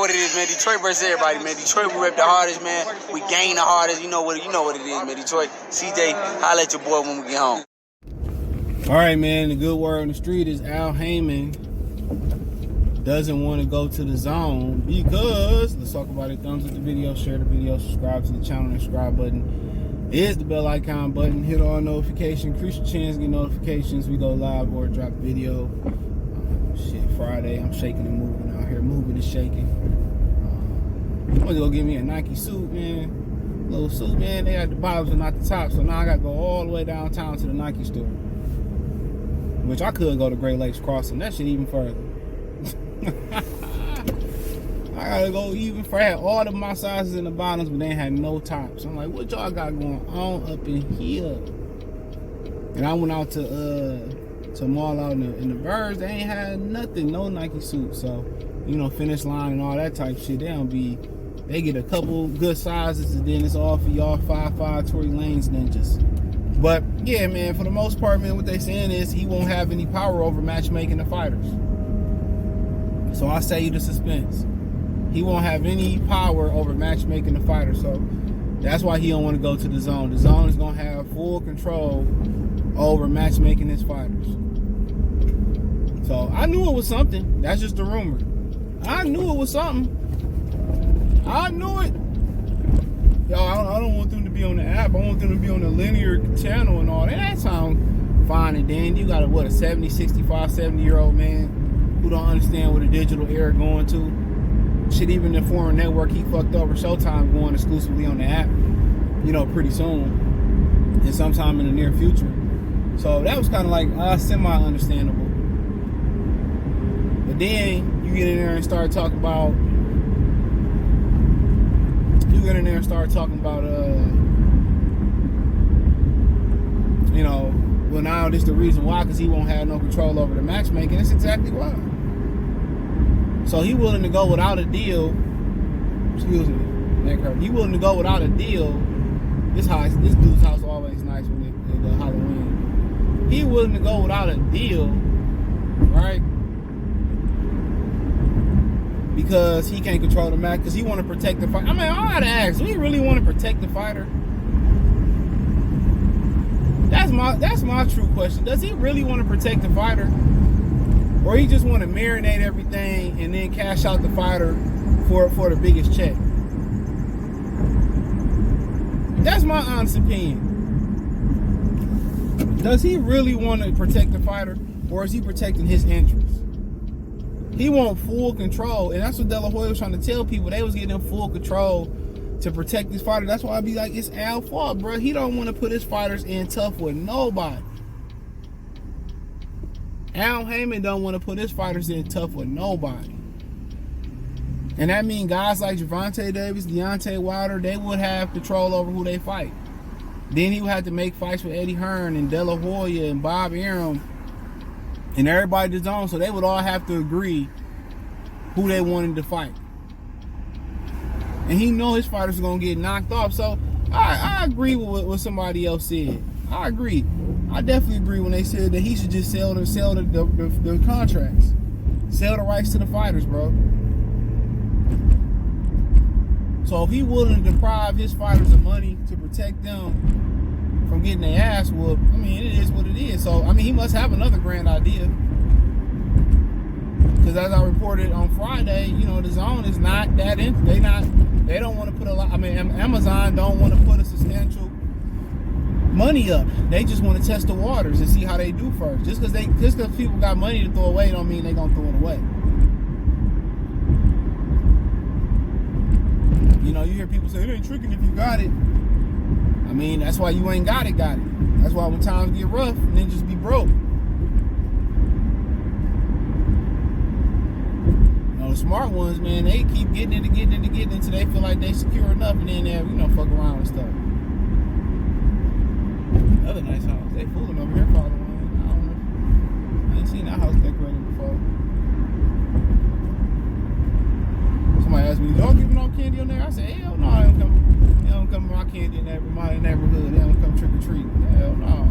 what it is, man. Detroit versus everybody, man. Detroit, we rep the hardest, man. We gain the hardest. You know what it is, man. Detroit, CJ, holla at your boy when we get home. All right, man. The good word on the street is Haymon doesn't want to go to the zone because, let's talk about it. Thumbs up the video, share the video, subscribe to the channel. The subscribe button is the bell icon button. Hit all notifications, increase your chance to get notifications. We go live or drop video. Friday. I'm shaking and moving out here, moving and shaking. I'm gonna go get me a Nike suit, man. Little suit, man. They got the bottoms and not the top, so now I gotta go all the way downtown to the Nike store, which I could go to Great Lakes Crossing. That shit even further. I gotta go even further. I had all of my sizes in the bottoms, but they had no tops. I'm like, what y'all got going on up in here? And I went out to mall out in the birds. They ain't had nothing, no Nike suits. So, you know, finish line and all that type shit. They get a couple good sizes, and then it's all for y'all 5'5" Tory Lanez ninjas. But yeah, man, for the most part, man, what they saying is he won't have any power over matchmaking the fighters. So I say you the suspense. He won't have any power over matchmaking the fighters. So that's why he don't want to go to the zone. The zone is gonna have full control over matchmaking his fighters. So I knew it was something. That's just a rumor. I knew it was something. I knew it. Yo, I don't want them to be on the app. I want them to be on the linear channel and all that. That sound fine and dandy. You got a 70, 65, 70-year-old man who don't understand what a digital era going to. Shit, even the foreign network he fucked over, Showtime, going exclusively on the app, you know, pretty soon. And sometime in the near future. So that was kind of like semi-understandable. But then you get in there and start talking about, you know, well, now this is the reason why, because he won't have no control over the matchmaking. That's exactly why. So he willing to go without a deal. Excuse me, he willing to go without a deal. This dude's house always nice when they do Halloween. He willing to go without a deal, right? Because he can't control the match, because he want to protect the fighter. I mean, I gotta ask, do he really want to protect the fighter? That's my true question. Does he really want to protect the fighter? Or he just want to marinate everything and then cash out the fighter for the biggest check? That's my honest opinion. Does he really want to protect the fighter, or is he protecting his interests? He want full control, and that's what De La Hoya was trying to tell people. They was getting him full control to protect his fighter. That's why I be like, it's Al's fault, bro. He don't want to put his fighters in tough with nobody. Al Haymon don't want to put his fighters in tough with nobody. And that means guys like Gervonta Davis, Deontay Wilder, they would have control over who they fight. Then he would have to make fights with Eddie Hearn and De La Hoya and Bob Arum and everybody that's on, so they would all have to agree who they wanted to fight. And he know his fighters are going to get knocked off. So I agree with what somebody else said. I agree. I definitely agree when they said that he should just sell the contracts. Sell the rights to the fighters, bro. So if he willing to deprive his fighters of money to protect them from getting their ass whooped, I mean, it is what it is. So, I mean, he must have another grand idea. Because as I reported on Friday, you know, the zone is not that they don't want to put a lot, I mean, Amazon don't want to put a substantial money up. They just want to test the waters and see how they do first. Just because people got money to throw away don't mean they're going to throw it away. You know, you hear people say, it ain't tricking if you got it. I mean, that's why you ain't got it. That's why when times get rough, then just be broke. You know, the smart ones, man, they keep getting it until they feel like they secure enough, and then they, you know, fuck around and stuff. Another nice house. They fooling over here, Father. I don't know. I ain't seen that house decorated before. Somebody asked me, y'all giving out candy on there? I said, hell no, they don't come my candy in my neighborhood. They don't come trick or treat. Hell no.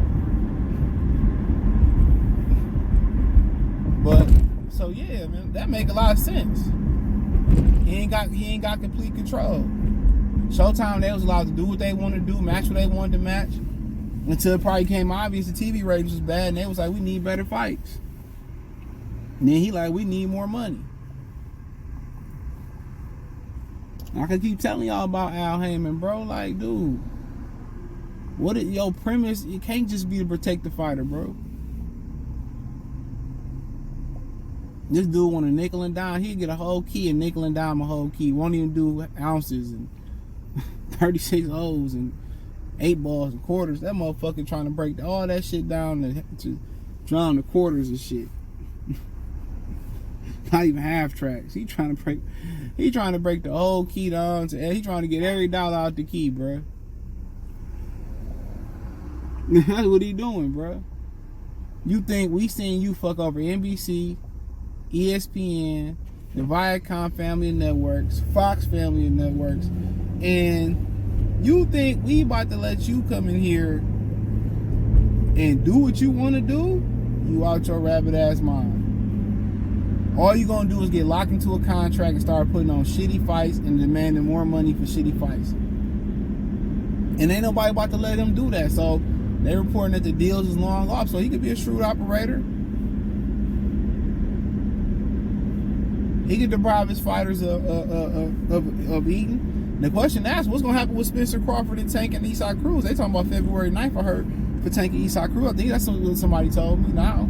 But so yeah, man, that make a lot of sense. He ain't got complete control. Showtime, they was allowed to do what they wanted to do, match what they wanted to match, until it probably became obvious the TV ratings was bad, and they was like, we need better fights. And then he like, we need more money. I can keep telling y'all about Al Haymon, bro. Like, dude, what is your premise? It can't just be to protect the fighter, bro. This dude want to nickel and dime. He'd get a whole key and nickel and dime a whole key. Won't even do ounces and 36 O's and 8 balls and quarters. That motherfucker trying to break all that shit down to drown the quarters and shit. Not even half tracks. He trying to break the whole key down to. He trying to get every dollar out the key, bro. That's what he doing, bro. You think we seen you fuck over NBC, ESPN, the Viacom family of networks, Fox family of networks, and you think we about to let you come in here and do what you want to do? You out your rabbit ass mind. All you gonna do is get locked into a contract and start putting on shitty fights and demanding more money for shitty fights. And ain't nobody about to let him do that. So they reporting that the deals is long off, so he could be a shrewd operator. He could deprive his fighters of eating. The question asked, what's gonna happen with Spencer Crawford and Tank and Isaac Cruz? They talking about February 9th, I heard, for Tank and Isaac Cruz. I think that's what somebody told me now.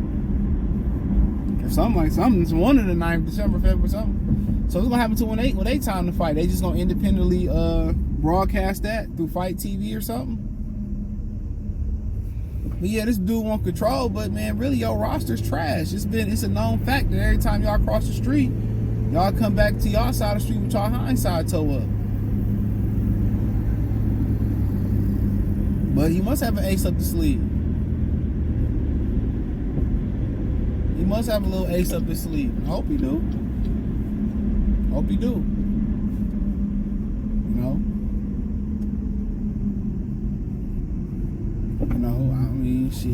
Or something. It's one of the 9th, December, February, something. So what's gonna happen to when they time to fight? They just gonna independently broadcast that through Fight TV or something? But yeah, this dude want control, but man, really your roster's trash. It's a known fact that every time y'all cross the street, y'all come back to y'all side of the street with y'all hindsight toe up. But he must have an ace up the sleeve. He must have a little ace up his sleeve. I hope he do. Hope he do. I mean, shit.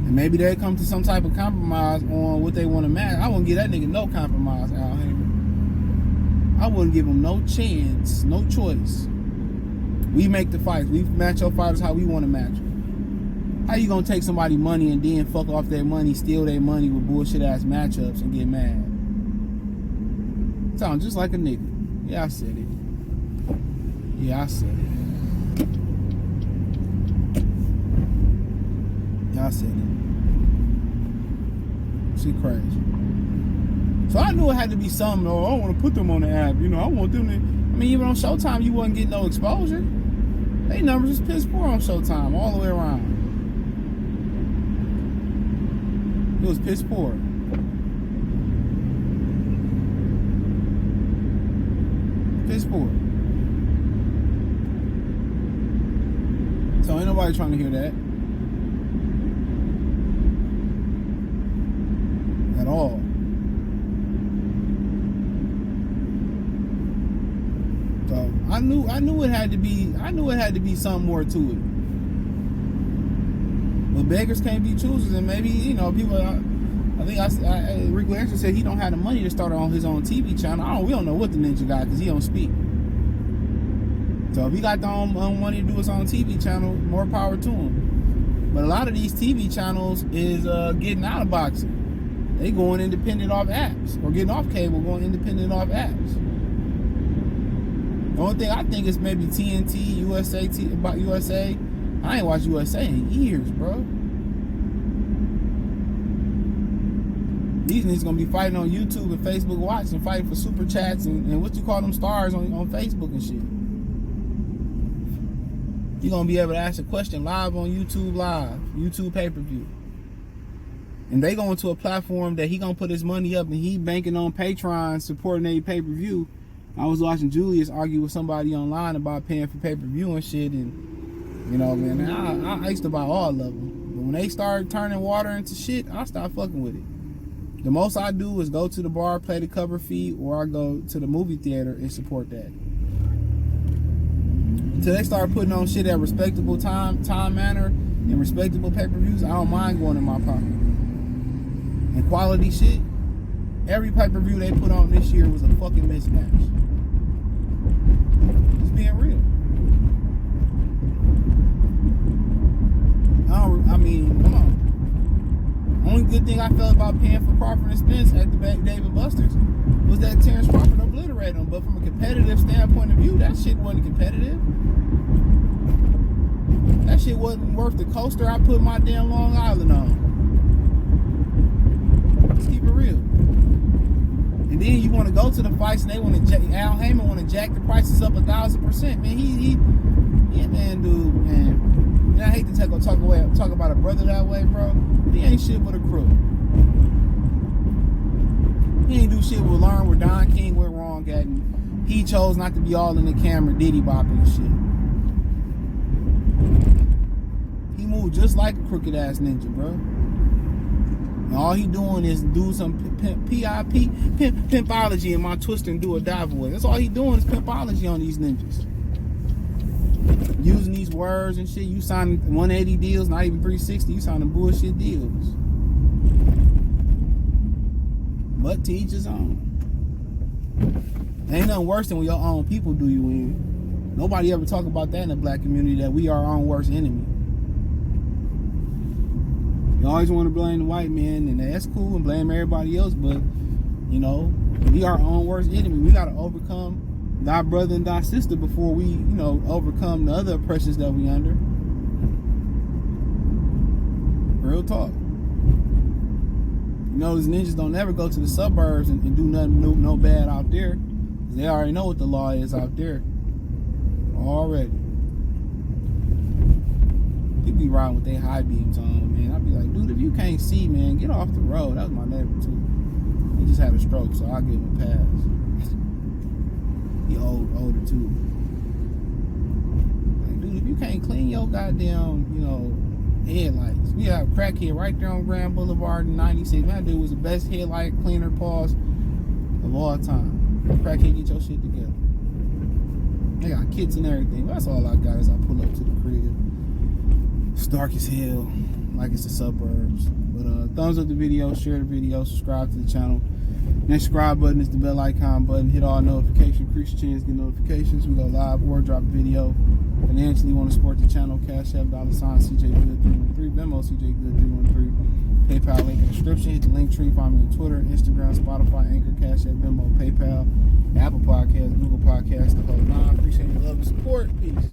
And maybe they come to some type of compromise on what they want to match. I wouldn't give that nigga no compromise, Al Haymon. I wouldn't give him no chance, no choice. We make the fights. We match our fighters how we want to match them. How you gonna take somebody money and then fuck off their money, steal their money with bullshit ass matchups and get mad? Sound just like a nigga. Yeah, I said it. Yeah, I said it. I said it. Shit crazy. So I knew it had to be something. Oh, I don't want to put them on the app. I want them to. I mean, even on Showtime, you wasn't getting no exposure. They numbers was piss poor on Showtime all the way around. It was piss poor. Piss poor. So ain't nobody trying to hear that. At all. So I knew it had to be something more to it. But beggars can't be choosers, and maybe people. I think Rick Larson said he don't have the money to start on his own TV channel. We don't know what the ninja got because he don't speak. So if he got the own money to do his own TV channel, more power to him. But a lot of these TV channels is getting out of boxing. They going independent off apps, or getting off cable, going independent off apps. The only thing I think is maybe TNT, USA, about USA. I ain't watched USA in years, bro. These niggas gonna be fighting on YouTube and Facebook Watch and fighting for super chats and what you call them stars on Facebook and shit. You're gonna be able to ask a question live on YouTube Live, YouTube pay-per-view. And they going to a platform that he gonna put his money up and he banking on Patreon supporting a pay-per-view. I was watching Julius argue with somebody online about paying for pay-per-view and shit, and man, I used to buy all of them. But when they start turning water into shit, I start fucking with it. The most I do is go to the bar, play the cover fee, or I go to the movie theater and support that. Until they start putting on shit at respectable time manner and respectable pay-per-views, I don't mind going in my pocket. And quality shit, Every pay-per-view they put on this year was a fucking mismatch. Just being real. I mean, come on. Only good thing I felt about paying for Crawford and Spence at the Dave & Buster's was that Terrence Crawford obliterated him. But from a competitive standpoint of view, that shit wasn't competitive. That shit wasn't worth the coaster I put my damn Long Island on. Let's keep it real. And then you want to go to the fights and they want to Al Haymon want to jack the prices up 1,000%. Man, man, dude, man. And I hate to talk about a brother that way, bro. He ain't shit but a crook. He ain't do shit with learn where Don King went wrong at, and he chose not to be all in the camera diddy bopping and shit. He moved just like a crooked ass ninja, bro. And all he doing is do some pimpology in my twist and do a dive away. That's all he doing is pimpology on these ninjas. Using these words and shit. You signing 180 deals, not even 360. You signing bullshit deals. But to each his own. Ain't nothing worse than when your own people do you in. Nobody ever talk about that in the black community, that we are our own worst enemy. You always want to blame the white man, and that's cool, and blame everybody else, but, you know, we are our own worst enemy. We got to overcome thy brother and thy sister before we, you know, overcome the other oppressions that we under. Real talk. You know, these ninjas don't ever go to the suburbs and do nothing no bad out there. They already know what the law is out there. Already. People be riding with their high beams on, man. I'd be like, dude, if you can't see, man, get off the road. That was my neighbor, too. He just had a stroke, so I'll give him a pass. He older too. Like, dude, if you can't clean your goddamn, you know, headlights. We have a crackhead right there on Grand Boulevard in 96. Man, that dude was the best headlight cleaner pause of all time. Crackhead, get your shit together. They got kits and everything. That's all I got as I pull up to the crib. It's dark as hell, like it's the suburbs. But thumbs up the video, share the video, subscribe to the channel. Next subscribe button is the bell icon button. Hit all notifications, increase your chance to get notifications. We go live or drop a video. Financially, want to support the channel, Cash App, $, CJ Good 313, Venmo, CJ Good 313, PayPal link in the description. Hit the link tree, find me on Twitter, Instagram, Spotify, Anchor, Cash App, Venmo, PayPal, Apple Podcasts, Google Podcasts, the whole nine. Appreciate your love and support. Peace.